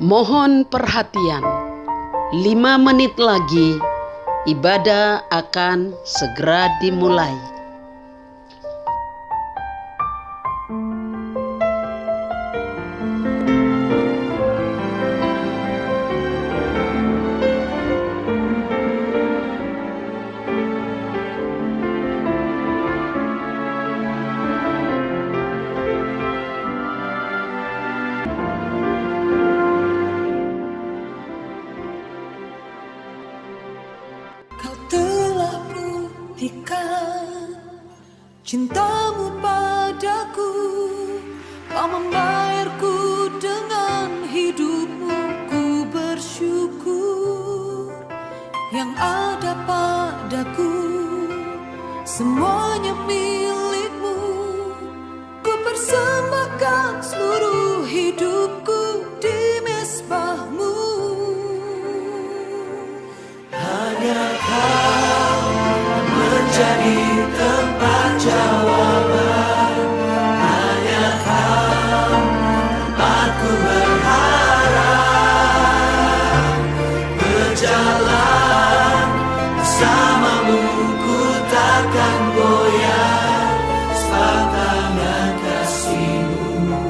Mohon perhatian, 5 menit lagi ibadah akan segera dimulai. Kau telah buktikan cintamu padaku, kau membayarku dengan hidupmu. Ku bersyukur yang ada padaku, semuanya milikmu. Ku persembahkan seluruh hidupku di mezbahmu. Hanya Kau menjadi tempat jawaban, hanya Kau tempatku berharap. Berjalan bersamamu ku takkan goyah, sebab tangan kasih-Mu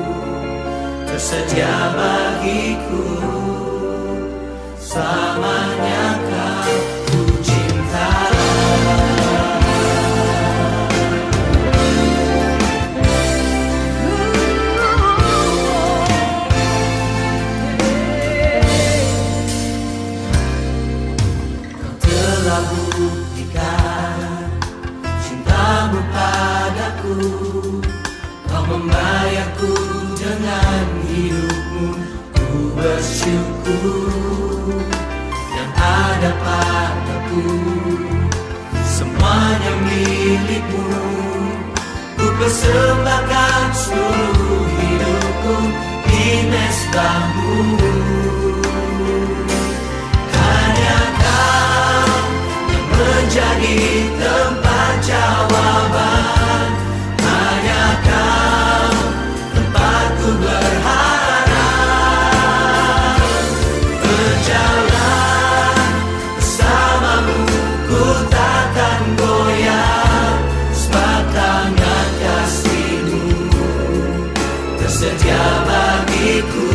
tersedia bagiku. Selamanya Kau ku cinta. Kau telah buktikan cintamu padaku, kau membayarku dengan hidupmu. Ku bersyukur yang ada padaku, semuanya milikmu. Ku persembahkan seluruh hidupku di mezbahmu. Hanya Kau yang menjadi tempat jawaban, hanya Kau tempatku berharap. Berjalan bersamamu ku takkan goyah, sebab tangan kasih-Mu tersedia bagiku.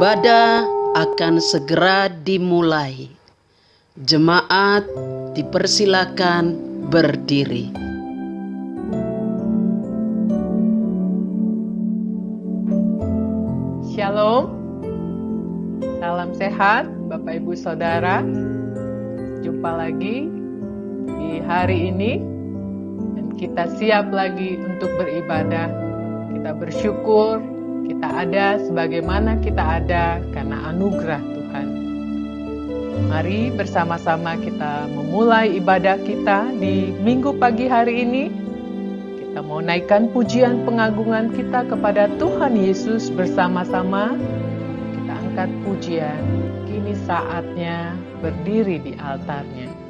ibadah akan segera dimulai. Jemaat dipersilakan berdiri. Shalom, salam sehat Bapak Ibu Saudara. Jumpa lagi di hari ini dan kita siap lagi untuk beribadah. Kita bersyukur kita ada sebagaimana kita ada karena anugerah Tuhan. Mari bersama-sama kita memulai ibadah kita di minggu pagi hari ini. Kita mau naikkan pujian pengagungan kita kepada Tuhan Yesus bersama-sama. Kita angkat pujian. Kini saatnya berdiri di altarnya.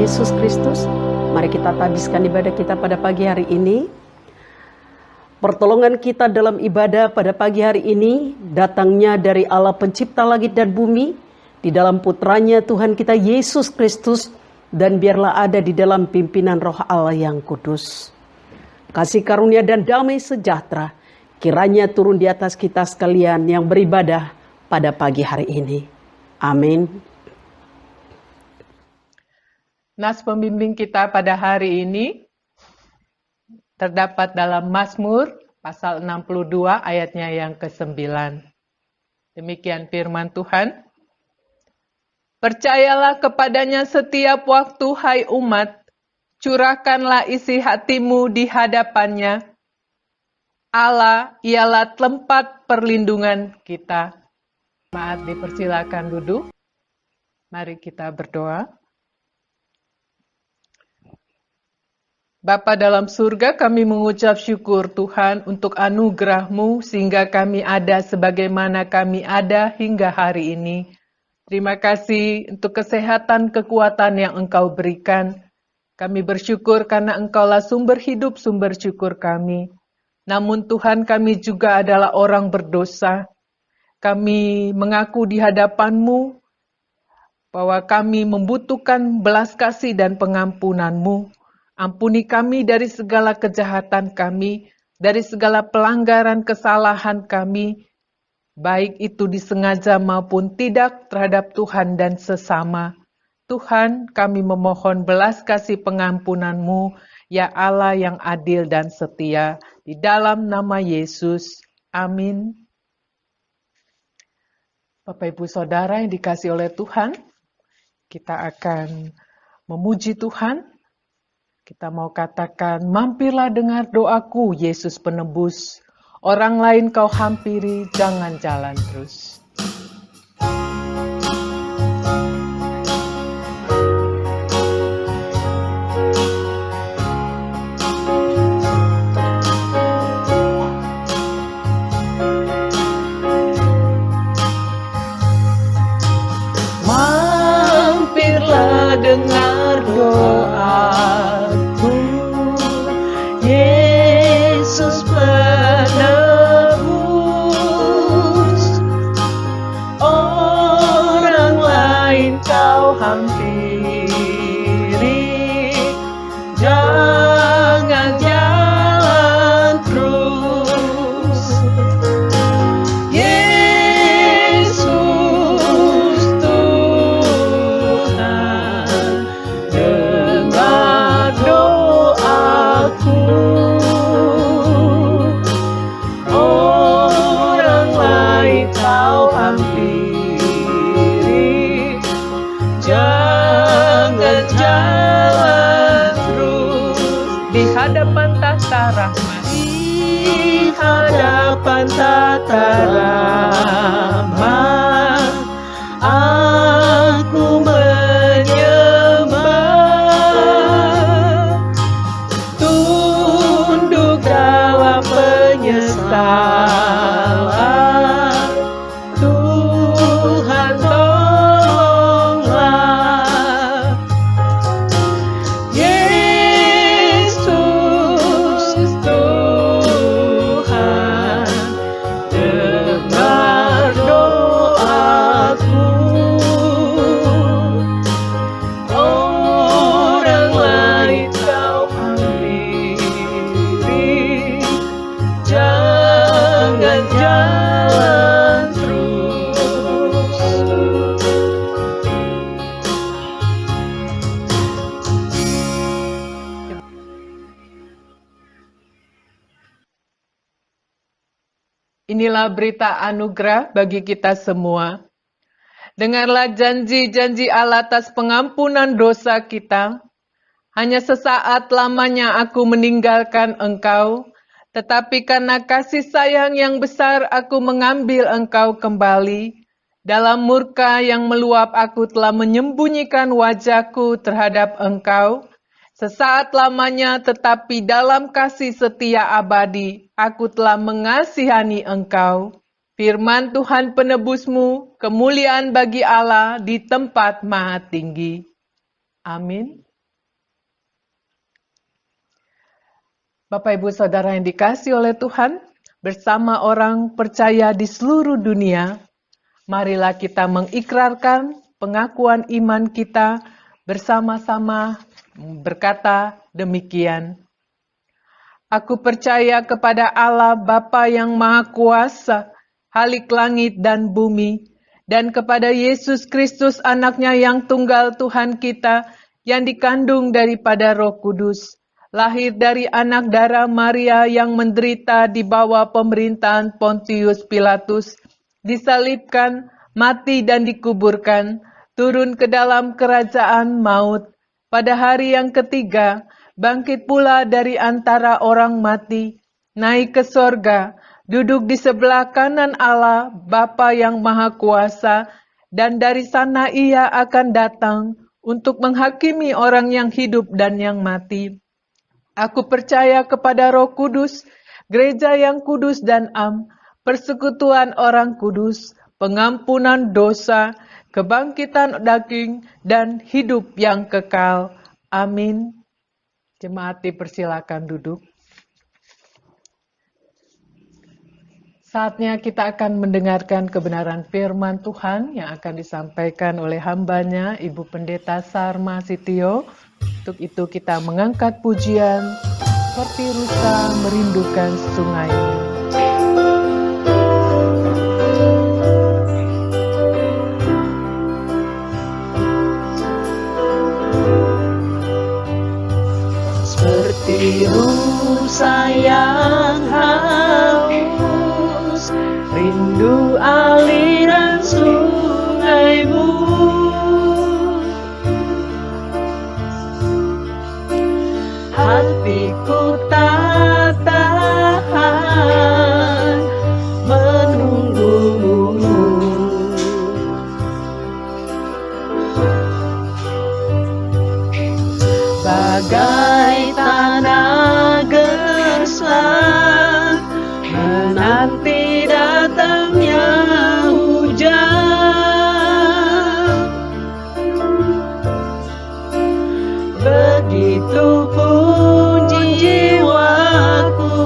Yesus Kristus, mari kita tabiskan ibadah kita pada pagi hari ini. Pertolongan kita dalam ibadah pada pagi hari ini datangnya dari Allah pencipta langit dan bumi, di dalam putranya Tuhan kita Yesus Kristus, dan biarlah ada di dalam pimpinan Roh Allah yang kudus. Kasih karunia dan damai sejahtera kiranya turun di atas kita sekalian yang beribadah pada pagi hari ini. Amin. Nas pembimbing kita pada hari ini terdapat dalam Mazmur pasal 62 ayatnya yang ke-9. Demikian firman Tuhan. Percayalah kepadanya setiap waktu, hai umat, curahkanlah isi hatimu di hadapannya. Allah ialah tempat perlindungan kita. Jemaat dipersilakan duduk. Mari kita berdoa. Bapa dalam surga, kami mengucap syukur Tuhan untuk anugerah-Mu sehingga kami ada sebagaimana kami ada hingga hari ini. Terima kasih untuk kesehatan, kekuatan yang Engkau berikan. Kami bersyukur karena Engkaulah sumber hidup, sumber syukur kami. Namun Tuhan, kami juga adalah orang berdosa. Kami mengaku di hadapan-Mu bahwa kami membutuhkan belas kasih dan pengampunan-Mu. Ampuni kami dari segala kejahatan kami, dari segala pelanggaran kesalahan kami, baik itu disengaja maupun tidak terhadap Tuhan dan sesama. Tuhan, kami memohon belas kasih pengampunan-Mu, ya Allah yang adil dan setia, di dalam nama Yesus. Amin. Bapak Ibu Saudara yang dikasihi oleh Tuhan, kita akan memuji Tuhan. Kita mau katakan, mampirlah dengar doaku, Yesus penebus. Orang lain kau hampiri, jangan jalan terus. Mampirlah dengar doaku, Yesus penebus. Orang lain kau hampiri, jangan jalan terus. Yesus Tuhan, dengar doaku. Orang lain kau hampiri, jangan jalan terus. Di hadapan tata rahmat, di hadapan tata rahmat, aku menyembah, tunduk dalam penyesalan. Tuhan tolonglah. Yesus Tuhan, dengar doaku. Orang lain kau hampiri, jangan jalan terus. Inilah berita anugerah bagi kita semua. Dengarlah janji-janji Allah atas pengampunan dosa kita. Hanya sesaat lamanya aku meninggalkan engkau, tetapi karena kasih sayang yang besar aku mengambil engkau kembali. Dalam murka yang meluap aku telah menyembunyikan wajahku terhadap engkau. Sesaat lamanya tetapi dalam kasih setia abadi, aku telah mengasihani engkau. Firman Tuhan penebusmu, kemuliaan bagi Allah di tempat maha tinggi. Amin. Bapak Ibu Saudara yang dikasihi oleh Tuhan, bersama orang percaya di seluruh dunia, marilah kita mengikrarkan pengakuan iman kita bersama-sama berkata demikian. Aku percaya kepada Allah Bapa yang Maha Kuasa, Khalik langit dan bumi, dan kepada Yesus Kristus anaknya yang tunggal Tuhan kita, yang dikandung daripada Roh Kudus, lahir dari anak darah Maria yang menderita di bawah pemerintahan Pontius Pilatus, disalibkan, mati dan dikuburkan, turun ke dalam kerajaan maut. Pada hari yang ketiga, bangkit pula dari antara orang mati, naik ke sorga, duduk di sebelah kanan Allah, Bapa yang Maha Kuasa, dan dari sana ia akan datang untuk menghakimi orang yang hidup dan yang mati. Aku percaya kepada Roh Kudus, gereja yang kudus dan am, persekutuan orang kudus, pengampunan dosa, kebangkitan daging, dan hidup yang kekal. Amin. Jemaat dipersilakan duduk. Saatnya kita akan mendengarkan kebenaran firman Tuhan yang akan disampaikan oleh hambanya Ibu Pendeta Sarma Sitio. Untuk itu kita mengangkat pujian seperti rusa merindukan sungai. Seperti rusa yang haus, rindu aliran sungaimu. Hatiku tak tahan menunggumu. Bagai tanah gersang menanti datangnya hujan, begitupun jiwaku,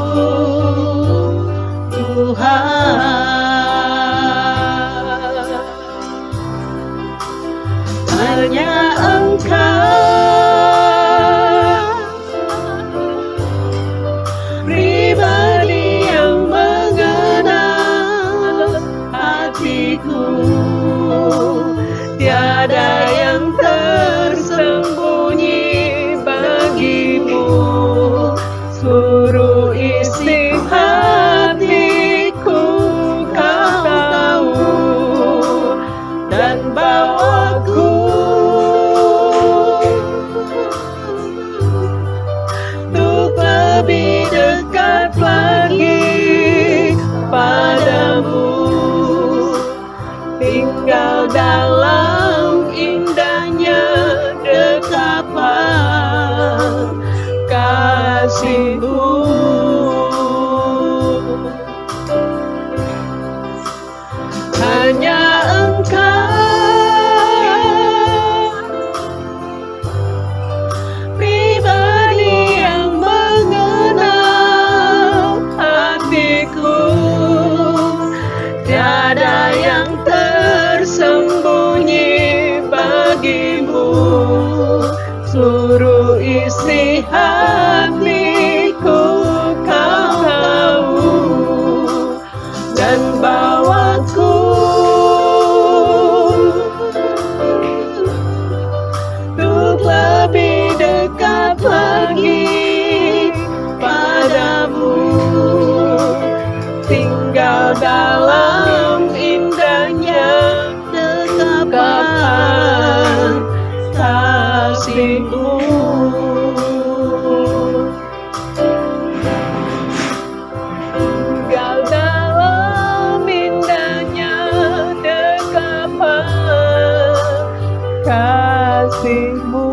Tuhan. Hanya Engkau pribadi yang mengenal hatiku, tiada yang tersembunyi bagimu. Seluruh isi hatiku Kau tahu, dan bawaku untuk lebih dekat lagi padamu, tinggal dalam indahnya dekapan kasih-Mu. Hanya Engkau pribadi yang mengenal hatiku, tiada yang tersembunyi bagimu. Seluruh isi hatiku Kau tahu, dan bawaku untuk lebih dekat lagi padamu, tinggal dalam indahnya dekapan kasih-Mu. Tinggal dalam indahnya dekapan kasih-Mu.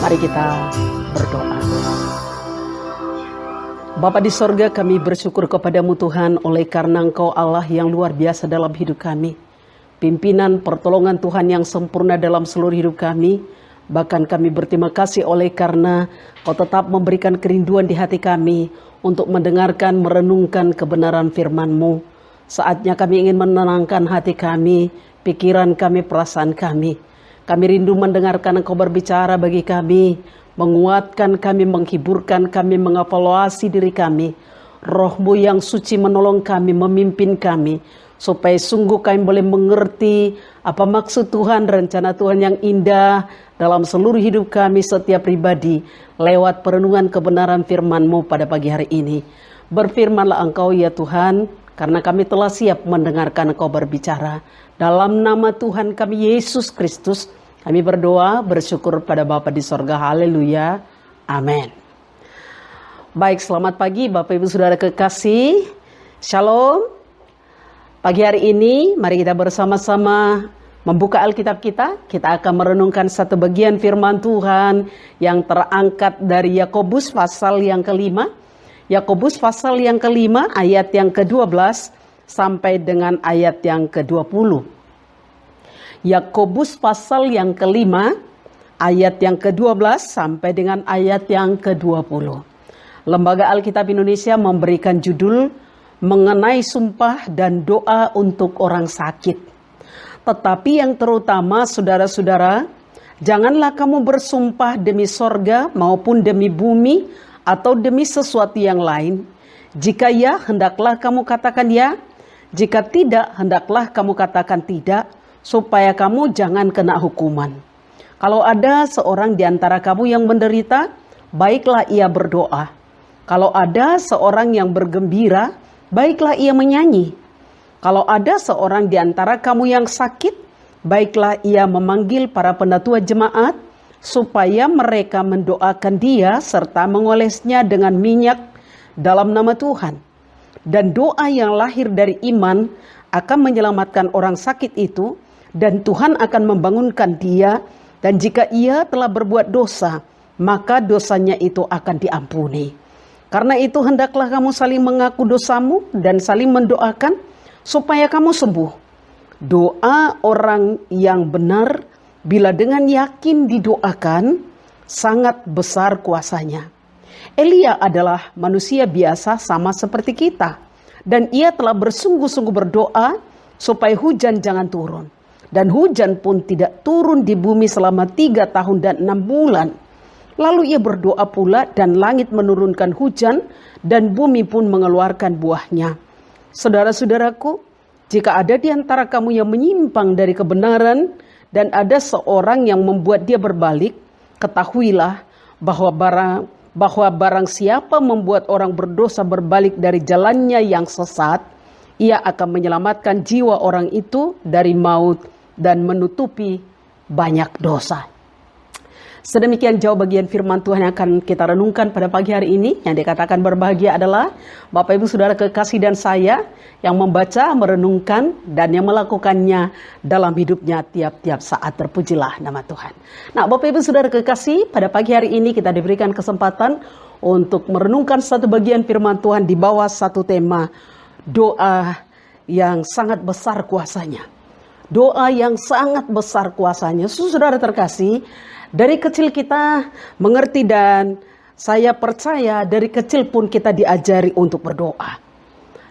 Mari kita berdoa. Bapa di sorga, kami bersyukur kepada-Mu Tuhan oleh karena Engkau Allah yang luar biasa dalam hidup kami. Pimpinan pertolongan Tuhan yang sempurna dalam seluruh hidup kami. Bahkan kami berterima kasih oleh karena Kau tetap memberikan kerinduan di hati kami untuk mendengarkan, merenungkan kebenaran firman-Mu. Saatnya kami ingin menenangkan hati kami, pikiran kami, perasaan kami. Kami rindu mendengarkan Engkau berbicara bagi kami, menguatkan kami, menghiburkan kami, mengevaluasi diri kami. Roh-Mu yang suci menolong kami, memimpin kami, supaya sungguh kami boleh mengerti apa maksud Tuhan, rencana Tuhan yang indah dalam seluruh hidup kami setiap pribadi, lewat perenungan kebenaran firman-Mu pada pagi hari ini. Berfirmanlah Engkau ya Tuhan, karena kami telah siap mendengarkan Engkau berbicara. Dalam nama Tuhan kami Yesus Kristus, kami berdoa, bersyukur pada Bapa di sorga. Haleluya. Amin. Baik, selamat pagi Bapak Ibu Saudara kekasih. Shalom. Pagi hari ini mari kita bersama-sama membuka Alkitab kita. Kita akan merenungkan satu bagian firman Tuhan yang terangkat dari Yakobus pasal yang kelima. Yakobus pasal yang kelima ayat yang ke-12 sampai dengan ayat yang ke-20. Yakobus pasal yang kelima ayat yang ke-12 sampai dengan ayat yang ke-20. Lembaga Alkitab Indonesia memberikan judul mengenai sumpah dan doa untuk orang sakit. Tetapi yang terutama saudara-saudara, janganlah kamu bersumpah demi sorga maupun demi bumi atau demi sesuatu yang lain. Jika ya, hendaklah kamu katakan ya. Jika tidak, hendaklah kamu katakan tidak, supaya kamu jangan kena hukuman. Kalau ada seorang di antara kamu yang menderita, baiklah ia berdoa. Kalau ada seorang yang bergembira, baiklah ia menyanyi. Kalau ada seorang di antara kamu yang sakit, baiklah ia memanggil para penatua jemaat, supaya mereka mendoakan dia serta mengolesnya dengan minyak dalam nama Tuhan. Dan doa yang lahir dari iman akan menyelamatkan orang sakit itu, dan Tuhan akan membangunkan dia, dan jika ia telah berbuat dosa, maka dosanya itu akan diampuni. Karena itu hendaklah kamu saling mengaku dosamu dan saling mendoakan, supaya kamu sembuh. Doa orang yang benar bila dengan yakin didoakan sangat besar kuasanya. Elia adalah manusia biasa sama seperti kita. Dan ia telah bersungguh-sungguh berdoa supaya hujan jangan turun. Dan hujan pun tidak turun di bumi selama 3 tahun dan 6 bulan. Lalu ia berdoa pula dan langit menurunkan hujan dan bumi pun mengeluarkan buahnya. Saudara-saudaraku, jika ada di antara kamu yang menyimpang dari kebenaran dan ada seorang yang membuat dia berbalik, ketahuilah bahwa barang siapa membuat orang berdosa berbalik dari jalannya yang sesat, ia akan menyelamatkan jiwa orang itu dari maut dan menutupi banyak dosa. Sedemikian jauh bagian firman Tuhan yang akan kita renungkan pada pagi hari ini. Yang dikatakan berbahagia adalah Bapak Ibu Saudara kekasih dan saya yang membaca, merenungkan, dan yang melakukannya dalam hidupnya tiap-tiap saat. Terpujilah nama Tuhan. Nah, Bapak Ibu Saudara kekasih, pada pagi hari ini kita diberikan kesempatan untuk merenungkan satu bagian firman Tuhan di bawah satu tema doa yang sangat besar kuasanya. Doa yang sangat besar kuasanya. Saudara terkasih, dari kecil kita mengerti dan saya percaya dari kecil pun kita diajari untuk berdoa.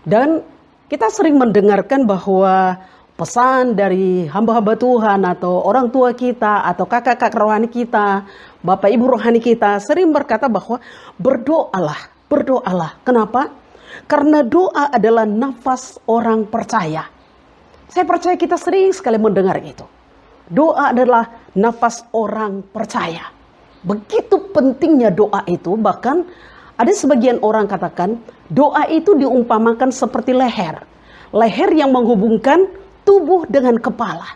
Dan kita sering mendengarkan bahwa pesan dari hamba-hamba Tuhan atau orang tua kita atau kakak-kakak rohani kita, bapak ibu rohani kita sering berkata bahwa berdoalah, berdoalah. Kenapa? Karena doa adalah nafas orang percaya. Saya percaya kita sering sekali mendengar itu. Doa adalah nafas orang percaya. Begitu pentingnya doa itu, bahkan ada sebagian orang katakan doa itu diumpamakan seperti leher. Leher yang menghubungkan tubuh dengan kepala.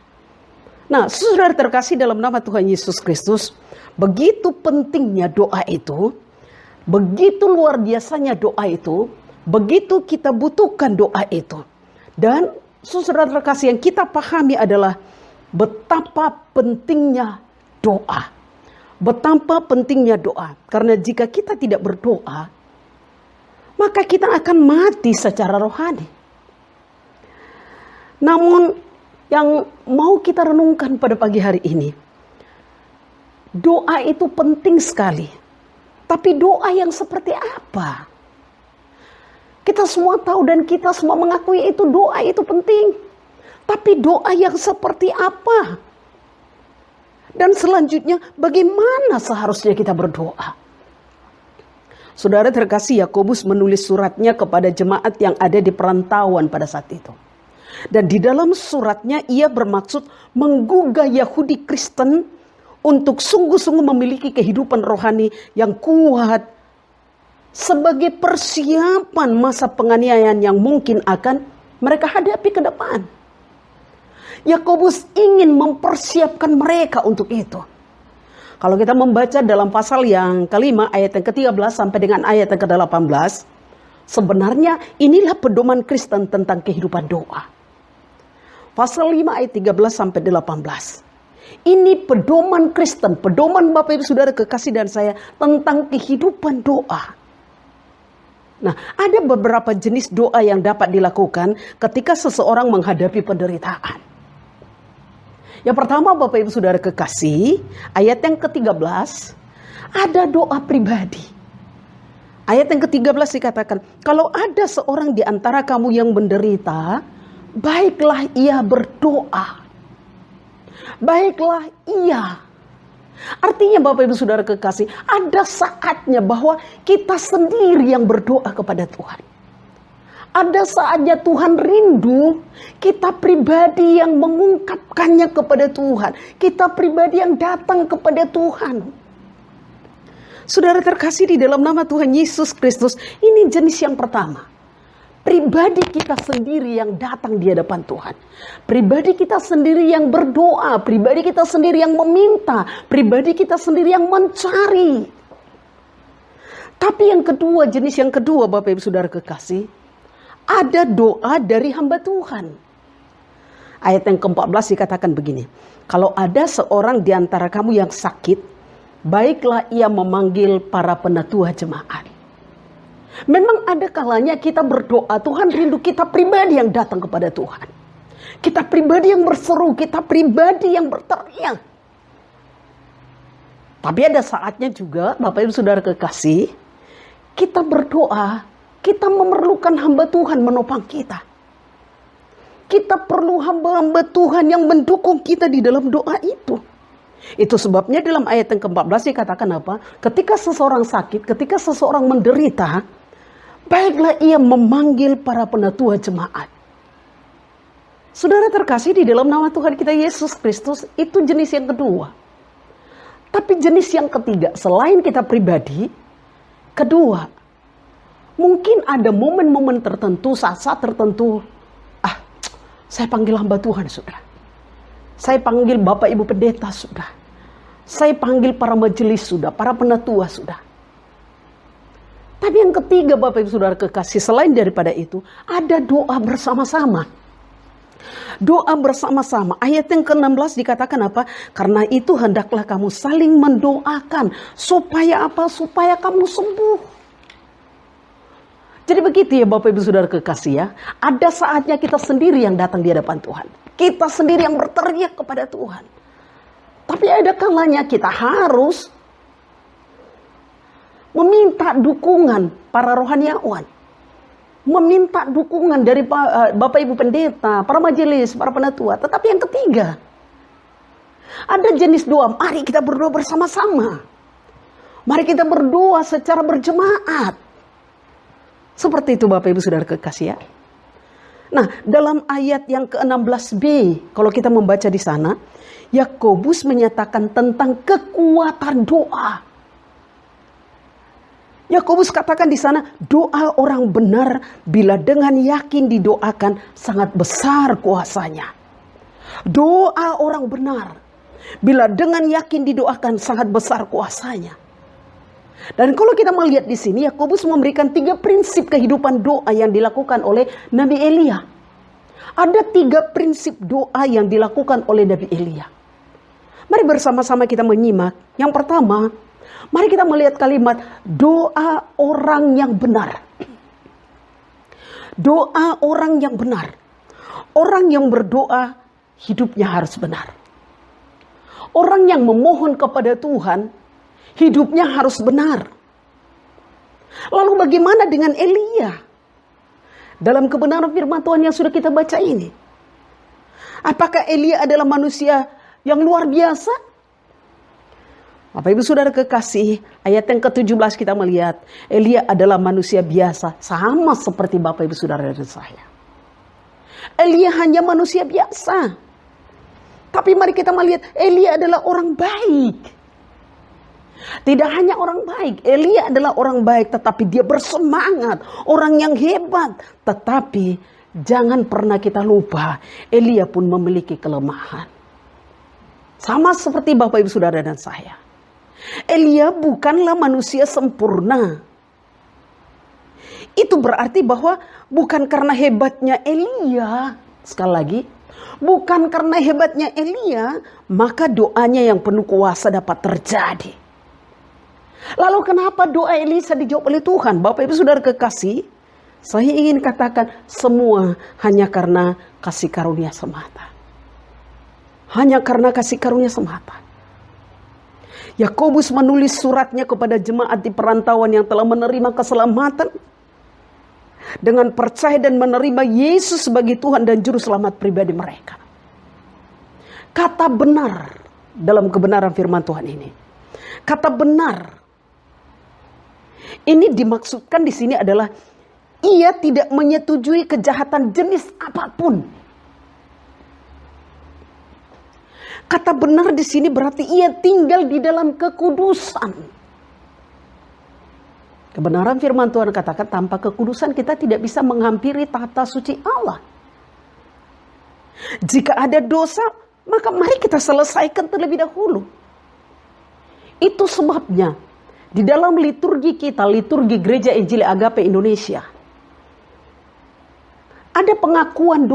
Nah, saudara terkasih dalam nama Tuhan Yesus Kristus, begitu pentingnya doa itu, begitu luar biasanya doa itu, begitu kita butuhkan doa itu. Dan saudara terkasih yang kita pahami adalah betapa pentingnya doa. Betapa pentingnya doa. Karena jika kita tidak berdoa, maka kita akan mati secara rohani. Namun yang mau kita renungkan pada pagi hari ini, doa itu penting sekali. Tapi doa yang seperti apa? Kita semua tahu dan kita semua mengakui itu doa itu penting. Tapi doa yang seperti apa? Dan selanjutnya bagaimana seharusnya kita berdoa? Saudara terkasih, Yakobus menulis suratnya kepada jemaat yang ada di perantauan pada saat itu. Dan di dalam suratnya ia bermaksud menggugah Yahudi Kristen untuk sungguh-sungguh memiliki kehidupan rohani yang kuat sebagai persiapan masa penganiayaan yang mungkin akan mereka hadapi ke depan. Yakobus ingin mempersiapkan mereka untuk itu. Kalau kita membaca dalam pasal yang kelima ayat yang ke-13 sampai dengan ayat yang ke-18, sebenarnya inilah pedoman Kristen tentang kehidupan doa. Pasal 5 ayat 13 sampai 18. Ini pedoman Kristen, pedoman Bapak Ibu Saudara kekasih dan saya tentang kehidupan doa. Nah, ada beberapa jenis doa yang dapat dilakukan ketika seseorang menghadapi penderitaan. Yang pertama Bapak Ibu Saudara kekasih, ayat yang ke-13, ada doa pribadi. Ayat yang ke-13 dikatakan, kalau ada seorang di antara kamu yang menderita, baiklah ia berdoa. Baiklah ia. Artinya Bapak Ibu Saudara kekasih, ada saatnya bahwa kita sendiri yang berdoa kepada Tuhan. Ada saatnya Tuhan rindu kita pribadi yang mengungkapkannya kepada Tuhan. Kita pribadi yang datang kepada Tuhan. Saudara terkasih di dalam nama Tuhan Yesus Kristus, ini jenis yang pertama. Pribadi kita sendiri yang datang di hadapan Tuhan. Pribadi kita sendiri yang berdoa. Pribadi kita sendiri yang meminta. Pribadi kita sendiri yang mencari. Tapi yang kedua, jenis yang kedua Bapak Ibu Saudara kekasih, ada doa dari hamba Tuhan. Ayat yang ke-14 dikatakan begini. Kalau ada seorang di antara kamu yang sakit, baiklah ia memanggil para penatua jemaat. Memang ada kalanya kita berdoa, Tuhan rindu kita pribadi yang datang kepada Tuhan. Kita pribadi yang berseru, kita pribadi yang berteriak. Tapi ada saatnya juga, Bapak Ibu Saudara kekasih, kita berdoa, kita memerlukan hamba Tuhan menopang kita. Kita perlu hamba-hamba Tuhan yang mendukung kita di dalam doa itu. Itu sebabnya dalam ayat yang ke-14 dikatakan apa? Ketika seseorang sakit, ketika seseorang menderita, baiklah ia memanggil para penatua jemaat. Saudara terkasih di dalam nama Tuhan kita Yesus Kristus, itu jenis yang kedua. Tapi jenis yang ketiga, selain kita pribadi, kedua, mungkin ada momen-momen tertentu, saat-saat tertentu, saya panggil hamba Tuhan sudah. Saya panggil Bapak Ibu Pendeta sudah. Saya panggil para majelis sudah, para penatua sudah. Tapi yang ketiga Bapak Ibu Saudara kekasih, selain daripada itu, ada doa bersama-sama. Doa bersama-sama. Ayat yang ke-16 dikatakan apa? Karena itu hendaklah kamu saling mendoakan. Supaya apa? Supaya kamu sembuh. Jadi begitu ya Bapak Ibu Saudara kekasih ya. Ada saatnya kita sendiri yang datang di hadapan Tuhan. Kita sendiri yang berteriak kepada Tuhan. Tapi ada kalanya kita harus meminta dukungan para rohaniawan. Meminta dukungan dari Bapak Ibu Pendeta, para majelis, para penatua. Tetapi yang ketiga, ada jenis doa. Mari kita berdoa bersama-sama. Mari kita berdoa secara berjemaat. Seperti itu Bapak Ibu Saudara kekasih ya. Nah, dalam ayat yang ke-16b, kalau kita membaca di sana, Yakobus menyatakan tentang kekuatan doa. Yakobus katakan di sana, doa orang benar bila dengan yakin didoakan sangat besar kuasanya. Doa orang benar bila dengan yakin didoakan sangat besar kuasanya. Dan kalau kita melihat di sini, Yakobus memberikan 3 prinsip kehidupan doa yang dilakukan oleh Nabi Elia. Ada 3 prinsip doa yang dilakukan oleh Nabi Elia. Mari bersama-sama kita menyimak. Yang pertama, mari kita melihat kalimat doa orang yang benar. Doa orang yang benar. Orang yang berdoa hidupnya harus benar. Orang yang memohon kepada Tuhan hidupnya harus benar. Lalu bagaimana dengan Elia? Dalam kebenaran firman Tuhan yang sudah kita baca ini. Apakah Elia adalah manusia yang luar biasa? Bapak Ibu Saudara kekasih, ayat yang ke-17 kita melihat Elia adalah manusia biasa, sama seperti Bapak Ibu Saudara dan saya. Elia hanya manusia biasa. Tapi mari kita melihat Elia adalah orang baik. Tidak hanya orang baik, Elia adalah orang baik, tetapi dia bersemangat, orang yang hebat. Tetapi jangan pernah kita lupa, Elia pun memiliki kelemahan. Sama seperti Bapak Ibu Saudara dan saya. Elia bukanlah manusia sempurna. Itu berarti bahwa bukan karena hebatnya Elia, sekali lagi, bukan karena hebatnya Elia, maka doanya yang penuh kuasa dapat terjadi. Lalu kenapa doa Elisa dijawab oleh Tuhan? Bapak Ibu Saudara kekasih, saya ingin katakan semua hanya karena kasih karunia semata. Hanya karena kasih karunia semata. Yakobus menulis suratnya kepada jemaat di perantauan yang telah menerima keselamatan dengan percaya dan menerima Yesus sebagai Tuhan dan Juru Selamat pribadi mereka. Kata benar dalam kebenaran firman Tuhan ini. Kata benar. Ini dimaksudkan di sini adalah ia tidak menyetujui kejahatan jenis apapun. Kata benar di sini berarti ia tinggal di dalam kekudusan. Kebenaran firman Tuhan katakan tanpa kekudusan kita tidak bisa menghampiri tahta suci Allah. Jika ada dosa, maka mari kita selesaikan terlebih dahulu. Itu sebabnya di dalam liturgi kita, liturgi Gereja Injili Agape Indonesia, ada pengakuan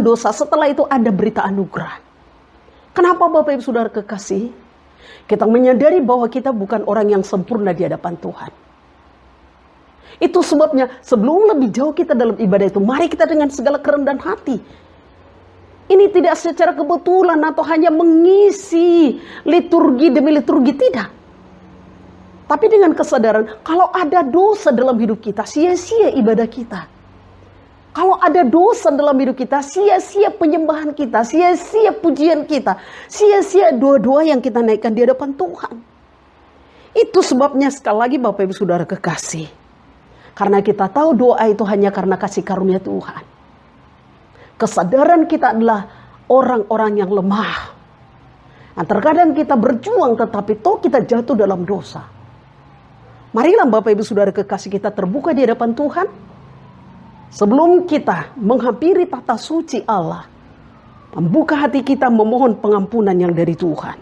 dosa, setelah itu ada berita anugerah. Kenapa Bapak Ibu Saudara kekasih? Kita menyadari bahwa kita bukan orang yang sempurna di hadapan Tuhan. Itu sebabnya sebelum lebih jauh kita dalam ibadah itu, mari kita dengan segala kerendahan hati. Ini tidak secara kebetulan atau hanya mengisi liturgi demi liturgi, tidak. Tapi dengan kesadaran, kalau ada dosa dalam hidup kita, sia-sia ibadah kita. Kalau ada dosa dalam hidup kita, sia-sia penyembahan kita, sia-sia pujian kita, sia-sia doa-doa yang kita naikkan di hadapan Tuhan. Itu sebabnya sekali lagi Bapak Ibu Saudara kekasih. Karena kita tahu doa itu hanya karena kasih karunia Tuhan. Kesadaran kita adalah orang-orang yang lemah. Nah, terkadang kita berjuang tetapi toh kita jatuh dalam dosa. Marilah Bapak Ibu Saudara kekasih kita terbuka di hadapan Tuhan. Sebelum kita menghampiri tahta suci Allah, membuka hati kita memohon pengampunan yang dari Tuhan.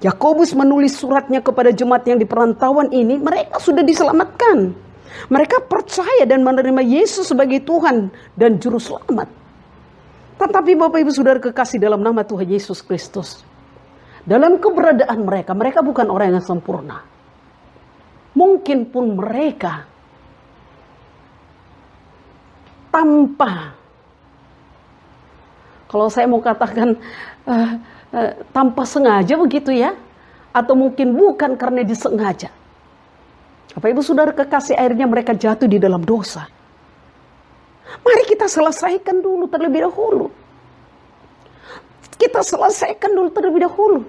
Yakobus menulis suratnya kepada jemaat yang di perantauan ini, mereka sudah diselamatkan. Mereka percaya dan menerima Yesus sebagai Tuhan dan Juru Selamat. Tetapi Bapak Ibu Saudara kekasih dalam nama Tuhan Yesus Kristus, dalam keberadaan mereka, mereka bukan orang yang sempurna. Mungkin pun mereka tanpa, kalau saya mau katakan tanpa sengaja begitu ya, atau mungkin bukan karena disengaja. Bapak Ibu Saudara kekasih, akhirnya mereka jatuh di dalam dosa. Mari kita selesaikan dulu terlebih dahulu. Kita selesaikan dulu terlebih dahulu.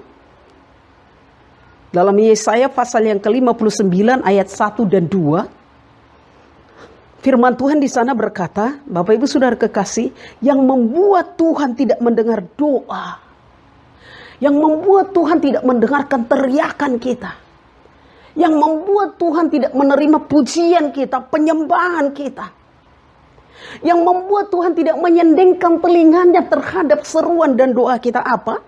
Dalam Yesaya pasal yang ke-59 ayat 1 dan 2. Firman Tuhan di sana berkata, Bapak Ibu Saudara kekasih, yang membuat Tuhan tidak mendengar doa, yang membuat Tuhan tidak mendengarkan teriakan kita, yang membuat Tuhan tidak menerima pujian kita, penyembahan kita, yang membuat Tuhan tidak menyendengkan telinganya terhadap seruan dan doa kita apa?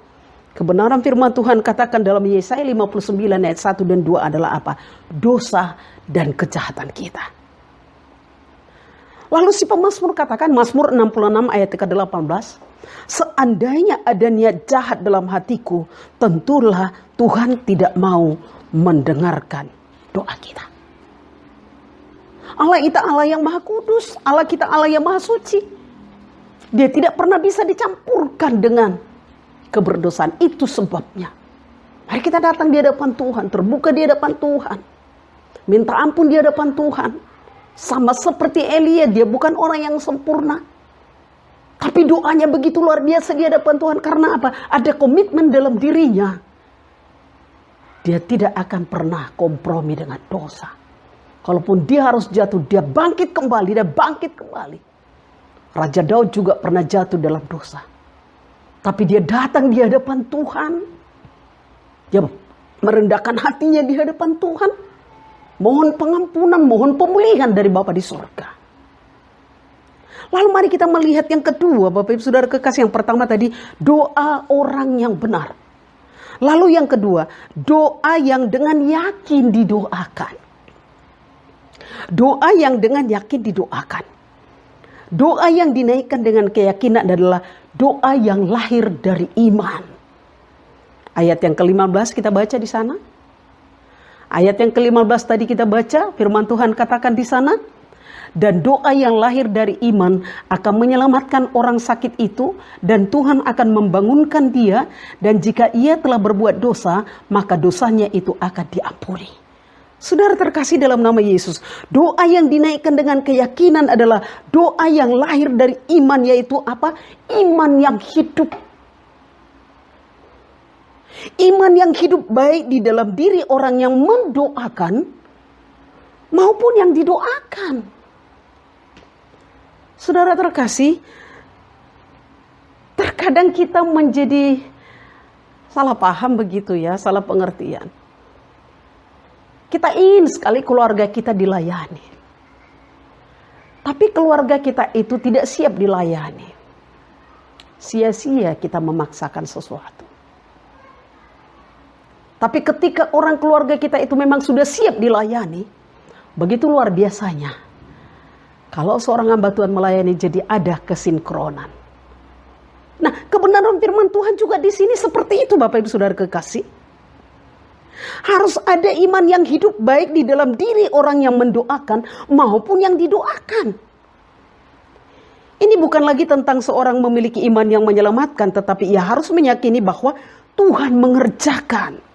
Kebenaran firman Tuhan katakan dalam Yesaya 59 ayat 1 dan 2 adalah apa? Dosa dan kejahatan kita. Lalu si pemazmur katakan, Mazmur 66 ayat ke-18, seandainya ada niat jahat dalam hatiku, tentulah Tuhan tidak mau mendengarkan doa kita. Allah kita Allah yang maha kudus, Allah kita Allah yang maha suci. Dia tidak pernah bisa dicampurkan dengan keberdosaan. Itu sebabnya mari kita datang di hadapan Tuhan, terbuka di hadapan Tuhan, minta ampun di hadapan Tuhan. Sama seperti Elia, dia bukan orang yang sempurna. Tapi doanya begitu luar biasa di hadapan Tuhan. Karena apa? Ada komitmen dalam dirinya. Dia tidak akan pernah kompromi dengan dosa. Kalaupun dia harus jatuh, dia bangkit kembali. Dia bangkit kembali. Raja Daud juga pernah jatuh dalam dosa. Tapi dia datang di hadapan Tuhan. Dia merendahkan hatinya di hadapan Tuhan, mohon pengampunan, mohon pemulihan dari Bapa di surga. Lalu mari kita melihat yang kedua, Bapak Ibu Saudara kekasih. Yang pertama tadi, doa orang yang benar. Lalu yang kedua, doa yang dengan yakin didoakan. Doa yang dengan yakin didoakan. Doa yang dinaikkan dengan keyakinan adalah doa yang lahir dari iman. Ayat yang ke-15 kita baca di sana. Ayat yang ke-15 tadi kita baca, firman Tuhan katakan di sana, dan doa yang lahir dari iman akan menyelamatkan orang sakit itu, dan Tuhan akan membangunkan dia, dan jika ia telah berbuat dosa, maka dosanya itu akan diampuni. Saudara terkasih dalam nama Yesus, doa yang dinaikkan dengan keyakinan adalah doa yang lahir dari iman, yaitu apa? Iman yang hidup. Iman yang hidup baik di dalam diri orang yang mendoakan maupun yang didoakan. Saudara terkasih, terkadang kita menjadi salah paham begitu ya, salah pengertian. Kita ingin sekali keluarga kita dilayani. Tapi keluarga kita itu tidak siap dilayani. Sia-sia kita memaksakan sesuatu. Tapi ketika orang keluarga kita itu memang sudah siap dilayani, begitu luar biasanya. Kalau seorang hamba Tuhan melayani, jadi ada kesinkronan. Nah, kebenaran firman Tuhan juga di sini seperti itu, Bapak Ibu Saudara kekasih. Harus ada iman yang hidup baik di dalam diri orang yang mendoakan maupun yang didoakan. Ini bukan lagi tentang seorang memiliki iman yang menyelamatkan, tetapi ia harus meyakini bahwa Tuhan mengerjakan.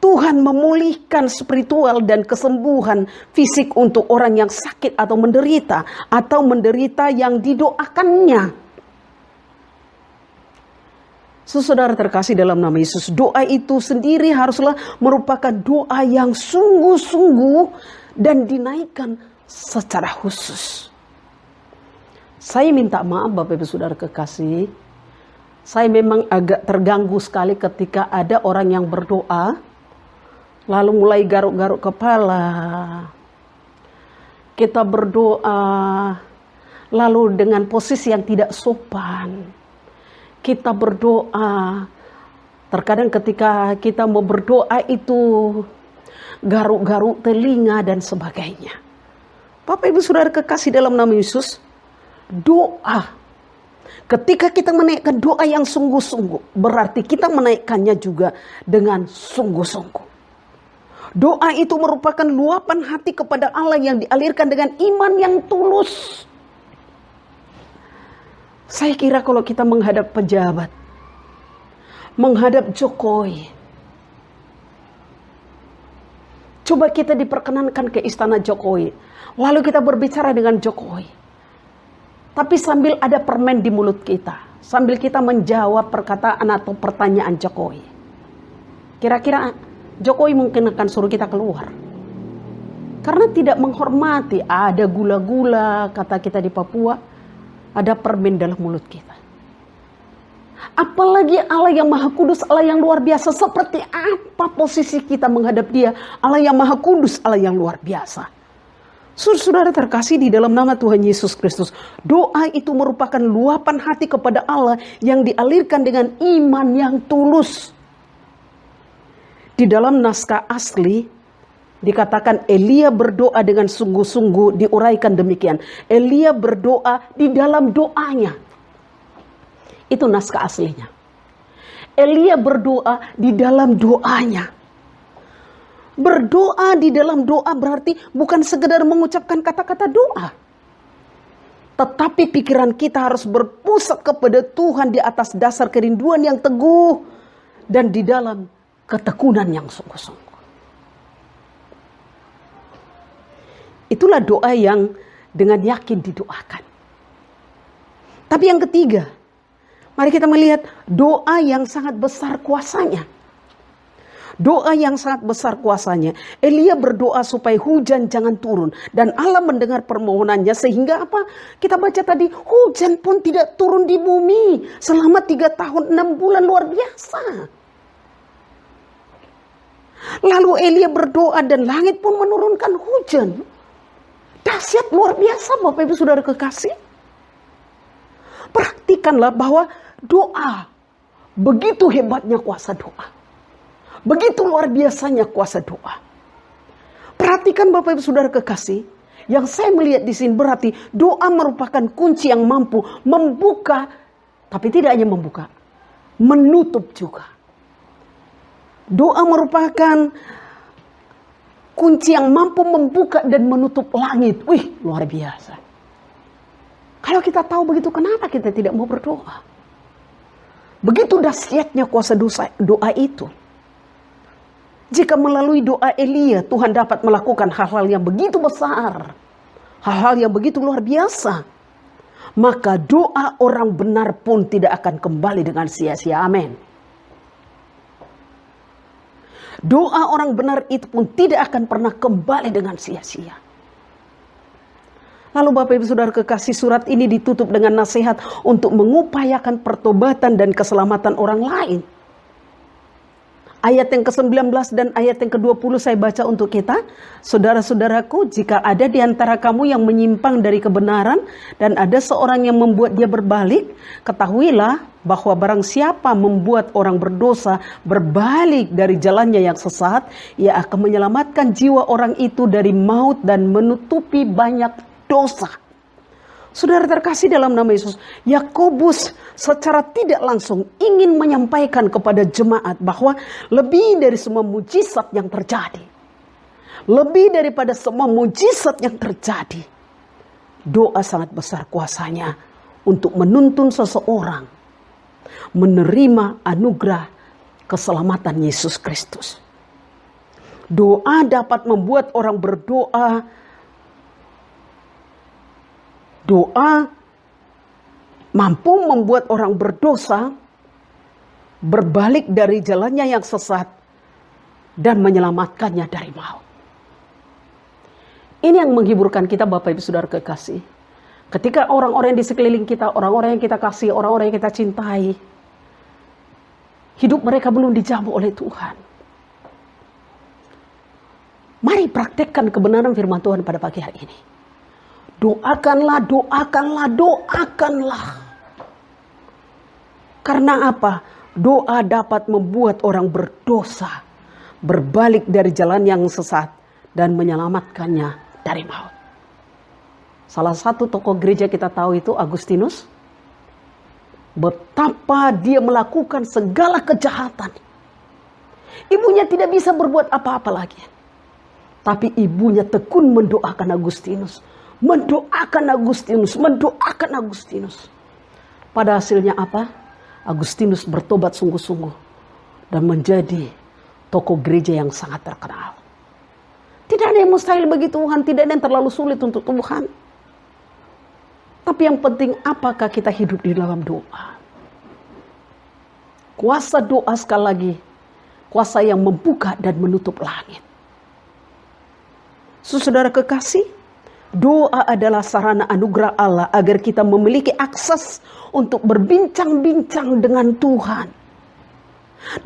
Tuhan memulihkan spiritual dan kesembuhan fisik untuk orang yang sakit atau menderita yang didoakannya. Saudara terkasih dalam nama Yesus, doa itu sendiri haruslah merupakan doa yang sungguh-sungguh dan dinaikkan secara khusus. Saya minta maaf Bapak Ibu Saudara kekasih, saya memang agak terganggu sekali ketika ada orang yang berdoa lalu mulai garuk-garuk kepala. Kita berdoa lalu dengan posisi yang tidak sopan. Kita berdoa, terkadang ketika kita mau berdoa itu garuk-garuk telinga dan sebagainya. Bapak Ibu Saudara kekasih dalam nama Yesus, doa, ketika kita menaikkan doa yang sungguh-sungguh, berarti kita menaikkannya juga dengan sungguh-sungguh. Doa itu merupakan luapan hati kepada Allah yang dialirkan dengan iman yang tulus. Saya kira kalau kita menghadap pejabat, menghadap Jokowi, coba kita diperkenankan ke istana Jokowi, lalu kita berbicara dengan Jokowi. Tapi sambil ada permen di mulut kita, sambil kita menjawab perkataan atau pertanyaan Jokowi. Kira-kira Jokowi mungkin akan suruh kita keluar. Karena tidak menghormati, ada gula-gula, kata kita di Papua, ada permen dalam mulut kita. Apalagi Allah yang Maha Kudus, Allah yang luar biasa, seperti apa posisi kita menghadap Dia? Allah yang Maha Kudus, Allah yang luar biasa. Saudara terkasih di dalam nama Tuhan Yesus Kristus, doa itu merupakan luapan hati kepada Allah yang dialirkan dengan iman yang tulus. Di dalam naskah asli dikatakan Elia berdoa dengan sungguh-sungguh, diuraikan demikian. Elia berdoa di dalam doanya. Itu naskah aslinya. Elia berdoa di dalam doanya. Berdoa di dalam doa berarti bukan sekedar mengucapkan kata-kata doa. Tetapi pikiran kita harus berpusat kepada Tuhan di atas dasar kerinduan yang teguh dan di dalam ketekunan yang sungguh-sungguh. Itulah doa yang dengan yakin didoakan. Tapi yang ketiga, mari kita melihat doa yang sangat besar kuasanya. Doa yang sangat besar kuasanya. Elia berdoa supaya hujan jangan turun. Dan Allah mendengar permohonannya sehingga apa? Kita baca tadi, hujan pun tidak turun di bumi selama 3 tahun 6 bulan, luar biasa. Lalu Elia berdoa dan langit pun menurunkan hujan. Dahsyat luar biasa Bapak Ibu Saudara kekasih. Perhatikanlah bahwa doa, begitu hebatnya kuasa doa. Begitu luar biasanya kuasa doa. Perhatikan Bapak Ibu Saudara kekasih, yang saya melihat di sini berarti doa merupakan kunci yang mampu membuka, tapi tidak hanya membuka, menutup juga. Doa merupakan kunci yang mampu membuka dan menutup langit. Wih, luar biasa. Kalau kita tahu begitu, kenapa kita tidak mau berdoa? Begitu dahsyatnya kuasa doa itu. Jika melalui doa Elia, Tuhan dapat melakukan hal-hal yang begitu besar. Hal-hal yang begitu luar biasa. Maka doa orang benar pun tidak akan kembali dengan sia-sia. Amin. Doa orang benar itu pun tidak akan pernah kembali dengan sia-sia. Lalu Bapak Ibu Saudara kekasih, surat ini ditutup dengan nasihat untuk mengupayakan pertobatan dan keselamatan orang lain. Ayat yang ke-19 dan ayat yang ke-20 saya baca untuk kita. Saudara-saudaraku, jika ada di antara kamu yang menyimpang dari kebenaran dan ada seorang yang membuat dia berbalik, ketahuilah bahwa barang siapa membuat orang berdosa berbalik dari jalannya yang sesat, ia akan menyelamatkan jiwa orang itu dari maut dan menutupi banyak dosa. Saudara terkasih dalam nama Yesus, Yakobus secara tidak langsung ingin menyampaikan kepada jemaat bahwa lebih dari semua mujizat yang terjadi, lebih daripada semua mujizat yang terjadi, doa sangat besar kuasanya untuk menuntun seseorang menerima anugerah keselamatan Yesus Kristus. Doa dapat membuat orang berdoa. Doa mampu membuat orang berdosa berbalik dari jalannya yang sesat dan menyelamatkannya dari maut. Ini yang menghiburkan kita Bapak Ibu Saudara kekasih. Ketika orang-orang di sekeliling kita, orang-orang yang kita kasih, orang-orang yang kita cintai, hidup mereka belum dijamu oleh Tuhan. Mari praktekkan kebenaran firman Tuhan pada pagi hari ini. Doakanlah, doakanlah, doakanlah. Karena apa? Doa dapat membuat orang berdosa berbalik dari jalan yang sesat dan menyelamatkannya dari maut. Salah satu tokoh gereja kita tahu itu Agustinus. Betapa dia melakukan segala kejahatan. Ibunya tidak bisa berbuat apa-apa lagi. Tapi ibunya tekun mendoakan Agustinus. Mendoakan Agustinus. Pada hasilnya apa? Agustinus bertobat sungguh-sungguh dan menjadi tokoh gereja yang sangat terkenal. Tidak ada yang mustahil bagi Tuhan, tidak ada yang terlalu sulit untuk Tuhan. Tapi yang penting, apakah kita hidup di dalam doa? Kuasa doa sekali lagi, kuasa yang membuka dan menutup langit. Saudara kekasih, doa adalah sarana anugerah Allah agar kita memiliki akses untuk berbincang-bincang dengan Tuhan.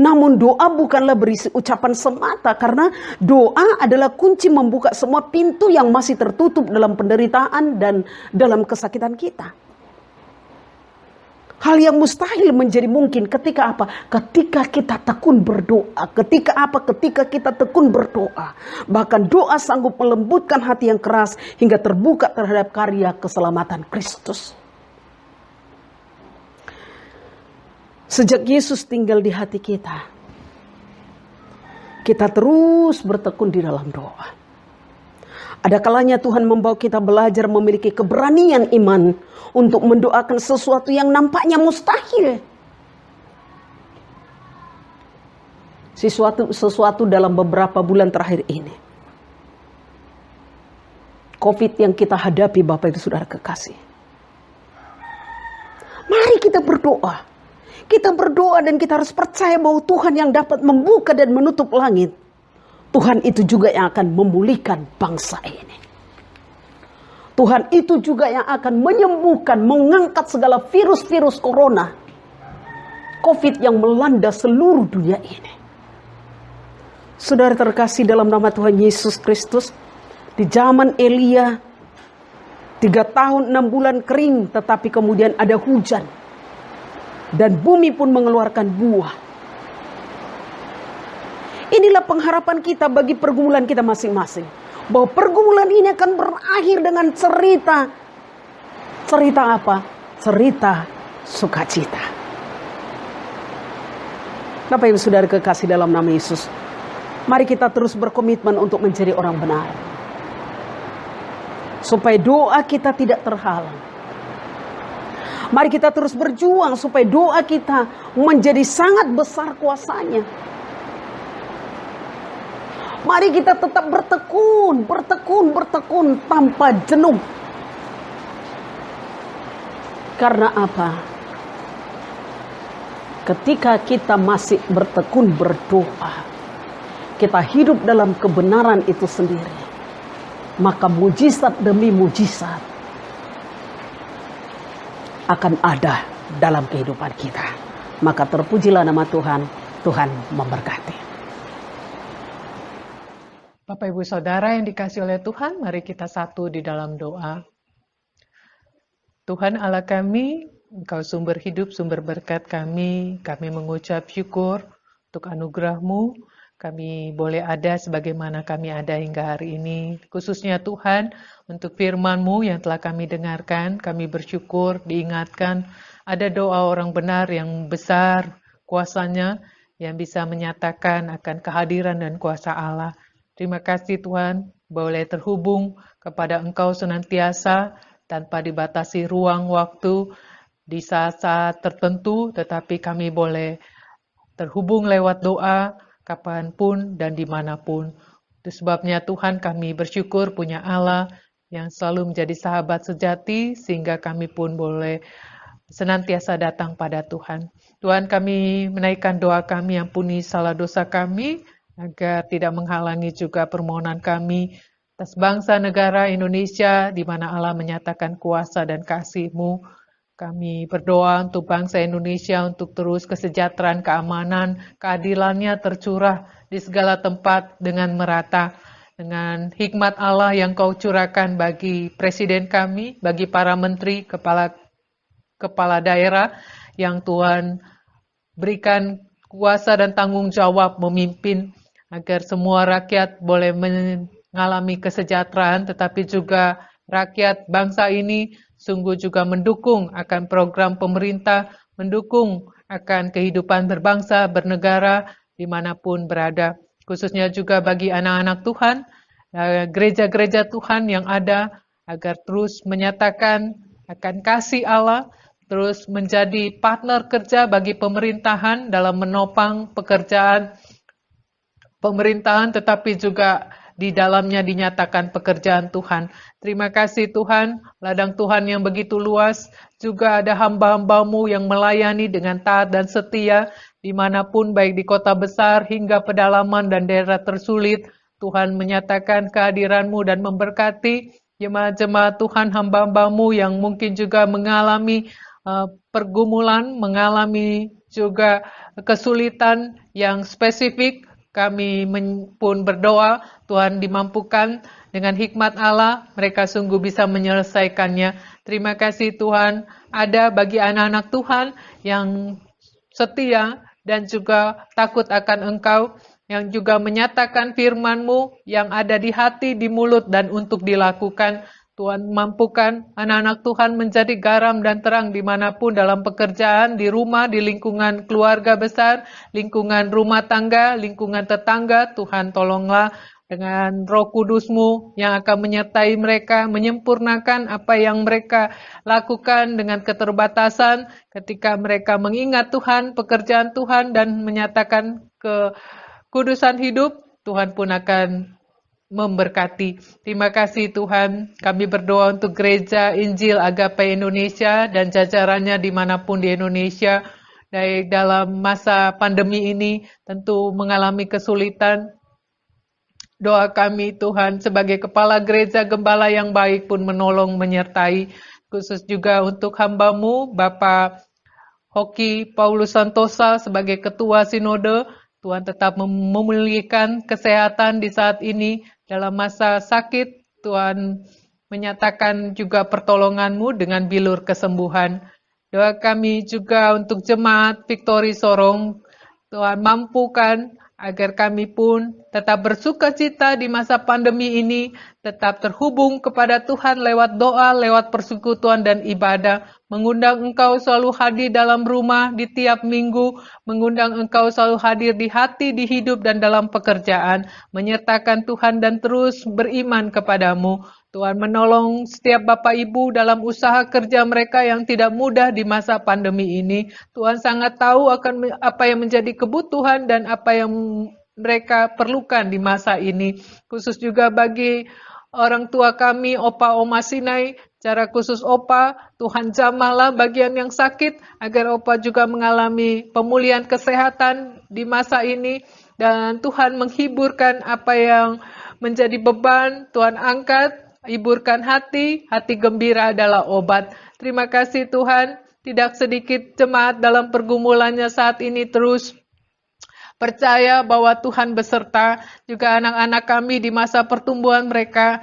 Namun doa bukanlah berisi ucapan semata, karena doa adalah kunci membuka semua pintu yang masih tertutup dalam penderitaan dan dalam kesakitan kita. Hal yang mustahil menjadi mungkin ketika apa? Ketika kita tekun berdoa. Ketika apa? Ketika kita tekun berdoa. Bahkan doa sanggup melembutkan hati yang keras hingga terbuka terhadap karya keselamatan Kristus. Sejak Yesus tinggal di hati kita, kita terus bertekun di dalam doa. Ada kalanya Tuhan membawa kita belajar memiliki keberanian iman untuk mendoakan sesuatu yang nampaknya mustahil. Sesuatu dalam beberapa bulan terakhir ini. COVID yang kita hadapi Bapak Ibu Saudara kekasih. Mari kita berdoa. Kita berdoa dan kita harus percaya bahwa Tuhan yang dapat membuka dan menutup langit, Tuhan itu juga yang akan memulihkan bangsa ini. Tuhan itu juga yang akan menyembuhkan, mengangkat segala virus-virus corona, COVID yang melanda seluruh dunia ini. Saudara terkasih dalam nama Tuhan Yesus Kristus, di zaman Elia 3 tahun 6 bulan kering, tetapi kemudian ada hujan dan bumi pun mengeluarkan buah. Inilah pengharapan kita bagi pergumulan kita masing-masing, bahwa pergumulan ini akan berakhir dengan cerita apa? Cerita sukacita. Bapak Ibu Saudara kekasih dalam nama Yesus, mari kita terus berkomitmen untuk menjadi orang benar, supaya doa kita tidak terhalang. Mari kita terus berjuang supaya doa kita menjadi sangat besar kuasanya. Mari kita tetap bertekun tanpa jenuh. Karena apa? Ketika kita masih bertekun berdoa, kita hidup dalam kebenaran itu sendiri, maka mujizat demi mujizat akan ada dalam kehidupan kita. Maka terpujilah nama Tuhan. Tuhan memberkati. Bapak Ibu Saudara yang dikasihi oleh Tuhan, mari kita satu di dalam doa. Tuhan Allah kami, Engkau sumber hidup, sumber berkat kami mengucap syukur untuk anugerah-Mu. Kami boleh ada sebagaimana kami ada hingga hari ini. Khususnya Tuhan, untuk firman-Mu yang telah kami dengarkan, kami bersyukur, diingatkan, ada doa orang benar yang besar kuasanya, yang bisa menyatakan akan kehadiran dan kuasa Allah. Terima kasih Tuhan, boleh terhubung kepada Engkau senantiasa, tanpa dibatasi ruang waktu, di saat-saat tertentu, tetapi kami boleh terhubung lewat doa, kapanpun dan dimanapun. Itu sebabnya Tuhan kami bersyukur punya Allah yang selalu menjadi sahabat sejati, sehingga kami pun boleh senantiasa datang pada Tuhan. Tuhan kami menaikkan doa kami, ampuni salah dosa kami, agar tidak menghalangi juga permohonan kami atas bangsa negara Indonesia, di mana Allah menyatakan kuasa dan kasih-Mu. Kami berdoa untuk bangsa Indonesia, untuk terus kesejahteraan, keamanan, keadilannya tercurah di segala tempat dengan merata. Dengan hikmat Allah yang Kau curahkan bagi presiden kami, bagi para menteri, kepala daerah, yang Tuhan berikan kuasa dan tanggung jawab memimpin, agar semua rakyat boleh mengalami kesejahteraan, tetapi juga rakyat bangsa ini sungguh juga mendukung akan program pemerintah, mendukung akan kehidupan berbangsa, bernegara, dimanapun berada. Khususnya juga bagi anak-anak Tuhan, gereja-gereja Tuhan yang ada, agar terus menyatakan akan kasih Allah, terus menjadi partner kerja bagi pemerintahan dalam menopang pekerjaan pemerintahan, tetapi juga di dalamnya dinyatakan pekerjaan Tuhan. Terima kasih Tuhan, ladang Tuhan yang begitu luas, juga ada hamba-hamba-Mu yang melayani dengan taat dan setia, dimanapun baik di kota besar hingga pedalaman dan daerah tersulit. Tuhan menyatakan kehadiran-Mu dan memberkati jemaat-jemaat Tuhan, hamba-hamba-Mu yang mungkin juga mengalami pergumulan, mengalami juga kesulitan yang spesifik. Kami pun berdoa, Tuhan dimampukan dengan hikmat Allah, mereka sungguh bisa menyelesaikannya. Terima kasih Tuhan, ada bagi anak-anak Tuhan yang setia dan juga takut akan Engkau, yang juga menyatakan firman-Mu yang ada di hati, di mulut, dan untuk dilakukan. Tuhan mampukan anak-anak Tuhan menjadi garam dan terang dimanapun, dalam pekerjaan, di rumah, di lingkungan keluarga besar, lingkungan rumah tangga, lingkungan tetangga. Tuhan tolonglah dengan Roh Kudus-Mu yang akan menyertai mereka, menyempurnakan apa yang mereka lakukan dengan keterbatasan, ketika mereka mengingat Tuhan, pekerjaan Tuhan, dan menyatakan kekudusan hidup, Tuhan pun akan memberkati. Terima kasih Tuhan, kami berdoa untuk Gereja Injil Agape Indonesia dan jajarannya dimanapun di Indonesia, baik dalam masa pandemi ini tentu mengalami kesulitan. Doa kami Tuhan, sebagai kepala gereja, gembala yang baik pun menolong, menyertai, khusus juga untuk hamba-Mu Bapak Hoki Paulus Santosa sebagai Ketua Sinode. Tuhan tetap memulihkan kesehatan di saat ini dalam masa sakit. Tuhan menyatakan juga pertolongan-Mu dengan bilur kesembuhan. Doa kami juga untuk jemaat Victory Sorong, Tuhan mampukan agar kami pun tetap bersuka cita di masa pandemi ini, tetap terhubung kepada Tuhan lewat doa, lewat persekutuan dan ibadah, mengundang Engkau selalu hadir dalam rumah di tiap minggu, mengundang Engkau selalu hadir di hati, di hidup dan dalam pekerjaan, menyertakan Tuhan dan terus beriman kepadamu. Tuhan menolong setiap Bapak Ibu dalam usaha kerja mereka yang tidak mudah di masa pandemi ini. Tuhan sangat tahu akan apa yang menjadi kebutuhan dan apa yang mereka perlukan di masa ini. Khusus juga bagi orang tua kami, Opa Oma Sinai, secara khusus Opa, Tuhan jamahlah bagian yang sakit, agar Opa juga mengalami pemulihan kesehatan di masa ini, dan Tuhan menghiburkan apa yang menjadi beban, Tuhan angkat, hiburkan hati gembira adalah obat. Terima kasih Tuhan, tidak sedikit jemaat dalam pergumulannya saat ini terus percaya bahwa Tuhan beserta. Juga anak-anak kami di masa pertumbuhan mereka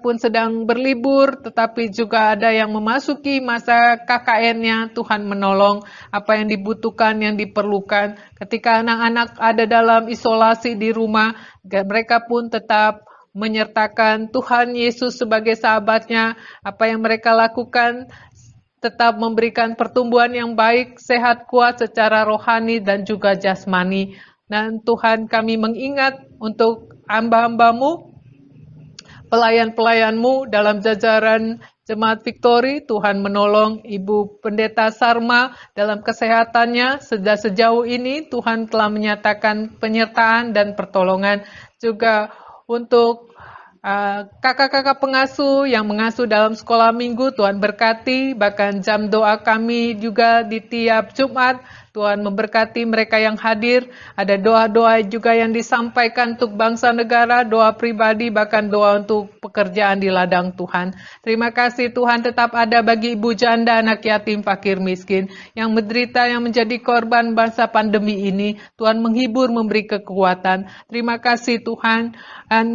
pun sedang berlibur, tetapi juga ada yang memasuki masa KKN-nya. Tuhan menolong apa yang dibutuhkan, yang diperlukan. Ketika anak-anak ada dalam isolasi di rumah, mereka pun tetap menyertakan Tuhan Yesus sebagai sahabatnya. Apa yang mereka lakukan tetap memberikan pertumbuhan yang baik, sehat, kuat secara rohani dan juga jasmani. Dan Tuhan, kami mengingat untuk hamba-hamba-Mu, pelayan-pelayan-Mu dalam jajaran Jemaat Victory. Tuhan menolong Ibu Pendeta Sarma dalam kesehatannya. Sejauh ini Tuhan telah menyatakan penyertaan dan pertolongan. Juga untuk kakak-kakak pengasuh yang mengasuh dalam sekolah minggu, Tuhan berkati. Bahkan jam doa kami juga di tiap Jumat, Tuhan memberkati mereka yang hadir. Ada doa-doa juga yang disampaikan untuk bangsa negara, doa pribadi, bahkan doa untuk pekerjaan di ladang Tuhan. Terima kasih Tuhan tetap ada bagi ibu janda, anak yatim, fakir, miskin, yang menderita, yang menjadi korban bangsa pandemi ini. Tuhan menghibur, memberi kekuatan. Terima kasih Tuhan. Dan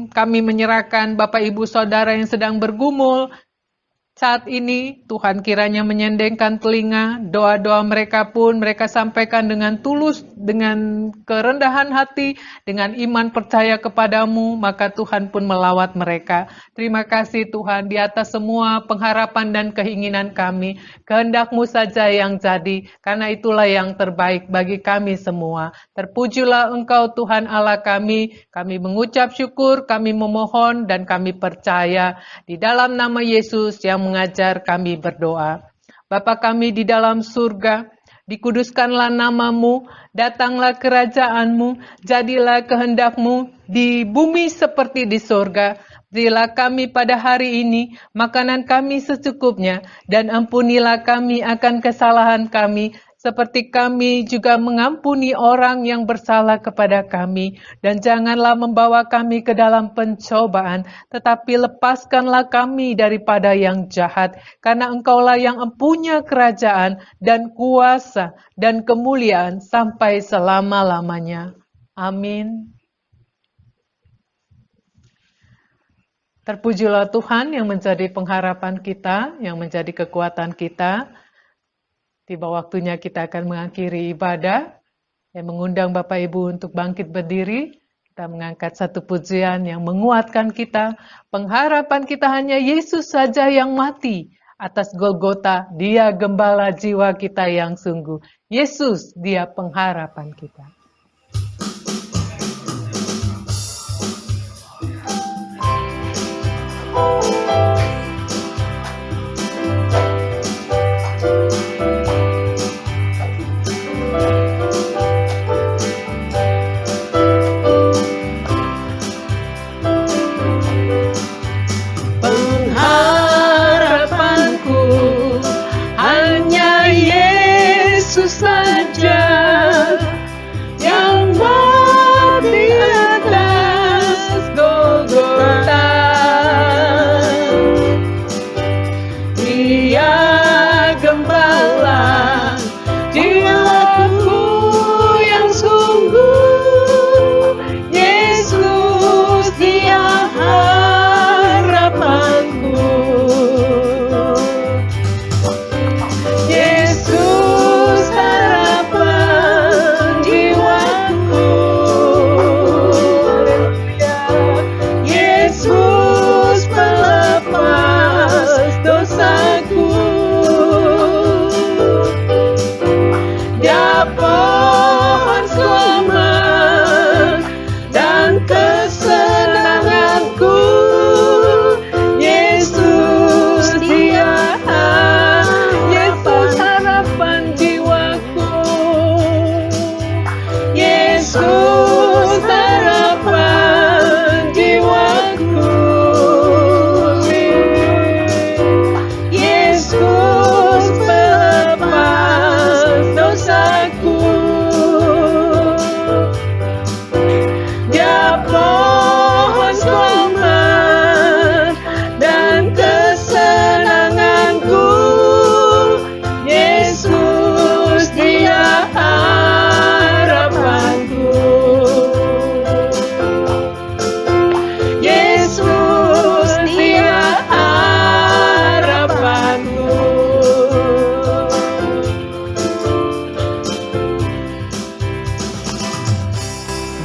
kami menyerahkan Bapak Ibu Saudara yang sedang bergumul saat ini. Tuhan kiranya menyendengkan telinga, doa-doa mereka pun mereka sampaikan dengan tulus, dengan kerendahan hati, dengan iman percaya kepadamu, maka Tuhan pun melawat mereka. Terima kasih Tuhan, di atas semua pengharapan dan keinginan kami, kehendak-Mu saja yang jadi, karena itulah yang terbaik bagi kami semua. Terpujilah Engkau Tuhan Allah kami mengucap syukur, kami memohon, dan kami percaya di dalam nama Yesus yang mengajar kami berdoa. Bapa kami di dalam surga, dikuduskanlah nama-Mu, datanglah kerajaan-Mu, jadilah kehendak-Mu di bumi seperti di surga. Berilah kami pada hari ini makanan kami secukupnya, dan ampunilah kami akan kesalahan kami, seperti kami juga mengampuni orang yang bersalah kepada kami. Dan janganlah membawa kami ke dalam pencobaan, tetapi lepaskanlah kami daripada yang jahat. Karena Engkaulah yang empunya kerajaan dan kuasa dan kemuliaan sampai selama-lamanya. Amin. Terpujilah Tuhan yang menjadi pengharapan kita, yang menjadi kekuatan kita. Tiba waktunya kita akan mengakhiri ibadah, yang mengundang Bapak Ibu untuk bangkit berdiri. Kita mengangkat satu pujian yang menguatkan kita. Pengharapan kita hanya Yesus saja yang mati atas Golgota. Dia gembala jiwa kita yang sungguh. Yesus, Dia pengharapan kita.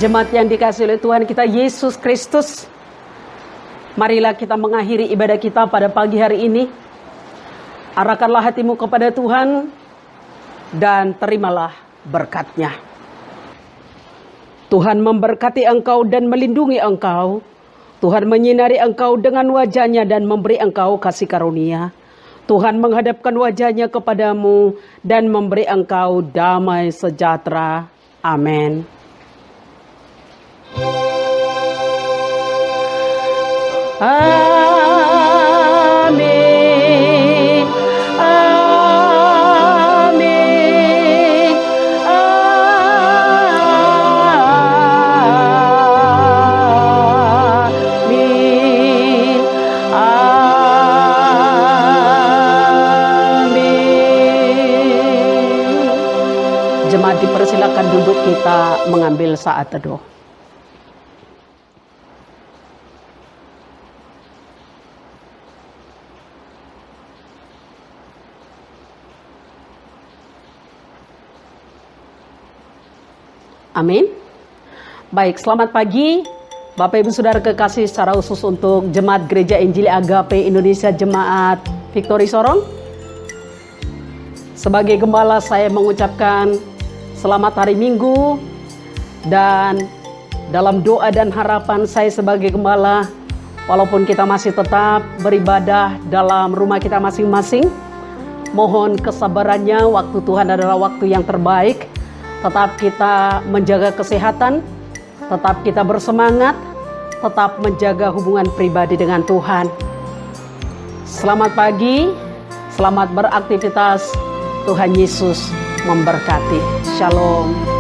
Jemaat yang dikasihi oleh Tuhan kita Yesus Kristus, marilah kita mengakhiri ibadah kita pada pagi hari ini. Arahkanlah hatimu kepada Tuhan dan terimalah berkat-Nya. Tuhan memberkati engkau dan melindungi engkau. Tuhan menyinari engkau dengan wajah-Nya dan memberi engkau kasih karunia. Tuhan menghadapkan wajah-Nya kepadamu dan memberi engkau damai sejahtera. Amin. Amin. Amin. Amin. Amin. Jemaat dipersilakan duduk, kita mengambil saat teduh. Amin. Baik, selamat pagi Bapak Ibu Saudara kekasih, secara khusus untuk Jemaat Gereja Injili Agape Indonesia Jemaat Victory Sorong. Sebagai gembala saya mengucapkan selamat hari Minggu, dan dalam doa dan harapan saya sebagai gembala, walaupun kita masih tetap beribadah dalam rumah kita masing-masing, mohon kesabarannya, waktu Tuhan adalah waktu yang terbaik. Tetap kita menjaga kesehatan, tetap kita bersemangat, tetap menjaga hubungan pribadi dengan Tuhan. Selamat pagi, selamat beraktivitas. Tuhan Yesus memberkati. Shalom.